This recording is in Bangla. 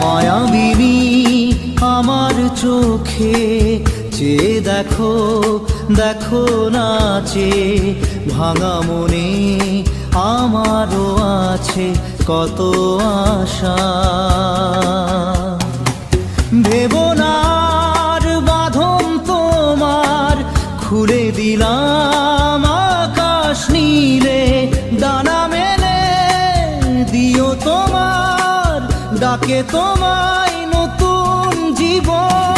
মায়াবিনী আমার চোখে চেয়ে দেখো, দেখো নাচে ভাঙা মনে আমারও আছে কত আশা। ভেবনার বাঁধন তোমার খুলে দিলাম আকাশ নীলে, ডানা মেলে দিও তোমার ডাকে তোমায় নতুন জীবন।